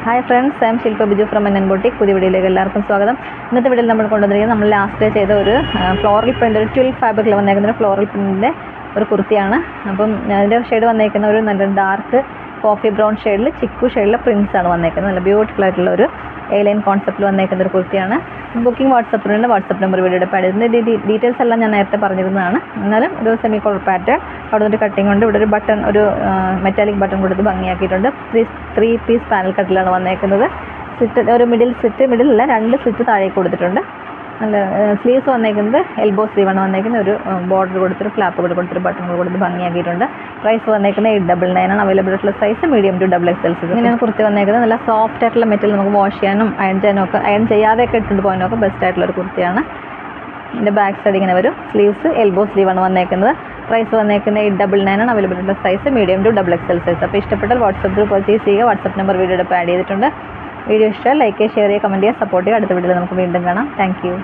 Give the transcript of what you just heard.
Hi friends, I M Shilpa Biju from N boutique. പുതിയ വീഡിയോയിലേക്ക് എല്ലാവർക്കും സ്വാഗതം. ഇന്നത്തെ വീഡിയോയിൽ നമ്മൾ കൊണ്ടുവന്നിരിക്കുന്നത് നമ്മൾ ലാസ്റ്റ് ചെയ്ത ഒരു ഫ്ലോറൽ പ്രിൻ്റ്, ഒരു 12 ഫാബ്രിക്കിൽ വന്നേക്കുന്ന ഒരു ഫ്ലോറൽ പ്രിൻറ്റിൻ്റെ ഒരു കുർത്തിയാണ്. അപ്പം അതിൻ്റെ ഷെയ്ഡ് വന്നേക്കുന്ന ഒരു നല്ല ഡാർക്ക് കോഫി ബ്രൗൺ ഷെയ്ഡിൽ ചിക്കു ഷെയ്ഡിലെ പ്രിൻസ് ആണ് വന്നേക്കുന്നത്. നല്ല ബ്യൂട്ടിഫുൾ ആയിട്ടുള്ള ഒരു എ-ലൈൻ കോൺസെപ്റ്റിൽ വന്നേക്കുന്ന ഒരു കുർത്തിയാണ്. ബുക്കിംഗ് വാട്സപ്പിലുണ്ട്. വാട്സപ്പ് നമ്പർ വീഡിയോയുടെ പാടിയിരുന്ന ഡീറ്റെയിൽസ് എല്ലാം ഞാൻ നേരത്തെ പറഞ്ഞിരുന്നതാണ്. എന്നാലും ഒരു സെമി കോളർ പാറ്റേൺ, അവിടെ ഒരു കട്ടിങ് ഉണ്ട്. ഇവിടെ ഒരു ബട്ടൺ, ഒരു മെറ്റാലിക് ബട്ടൺ കൊടുത്ത് ഭംഗിയാക്കിയിട്ടുണ്ട്. 3 പീസ് പാനൽ കട്ടിലാണ് വന്നേക്കുന്നത്. സ്ലിറ്റ്, ഒരു മിഡിലല്ല, 2 സ്ലിറ്റ് താഴേക്ക് കൊടുത്തിട്ടുണ്ട്. നല്ല സ്ലീവ്സ് വന്നേക്കുന്നത് എൽബോ സ്ലീവാണ് വന്നേക്കുന്നത്. ഒരു ബോർഡർ കൊടുത്തൊരു ഫ്ലാപ്പ് കൊടുത്തൊരു ബട്ടൺ കൊടുത്ത് ഭംഗിയാക്കിയിട്ടുണ്ട്. പ്രൈസ് വന്നേക്കുന്നത് 899 ആണ്. അവൈലബിൾ ആയിട്ടുള്ള സൈസ് മീഡിയം ടു XXL. ഇങ്ങനെയാണ് കുർത്തി വന്നേക്കുന്നത്. നല്ല സോഫ്റ്റ് ആയിട്ടുള്ള മെറ്റീരിയൽ, നമുക്ക് വാഷ് ചെയ്യാനും അയൺ ചെയ്യാനും ഒക്കെ, അയൺ ചെയ്യാതെയൊക്കെ ഇട്ടുകൊണ്ട് പോകാനൊക്കെ ബെസ്റ്റ് ആയിട്ടുള്ളൊരു കുർത്തിയാണ്. ഇതിൻ്റെ ബാക്ക് സൈഡ് ഇങ്ങനെ വരും. സ്ലീവ്സ് എൽബോ സ്ലീവാണ് വന്നേക്കുന്നത്. പ്രൈസ് വന്നേക്കുന്നത് 899 ആണ്. അവൈലബിൾ ആയിട്ടുള്ള size medium to XXL size. അപ്പോൾ ഇഷ്ടപ്പെട്ടാൽ വാട്സപ്പിൽ പർച്ചേസ് ചെയ്യുക. വാട്സപ്പ് നമ്പർ വീഡിയോയുടെ ആഡ് ചെയ്തിട്ടുണ്ട്. വീഡിയോ ഇഷ്ടം ലൈക്ക് ചെയ്യുക, ഷെയർ ചെയ്യുക, കമൻറ്റ് ചെയ്യുക, സപ്പോർട്ട് ചെയ്യുക. അടുത്ത വീഡിയോയിൽ നമുക്ക് വീണ്ടും കാണാം. Thank U.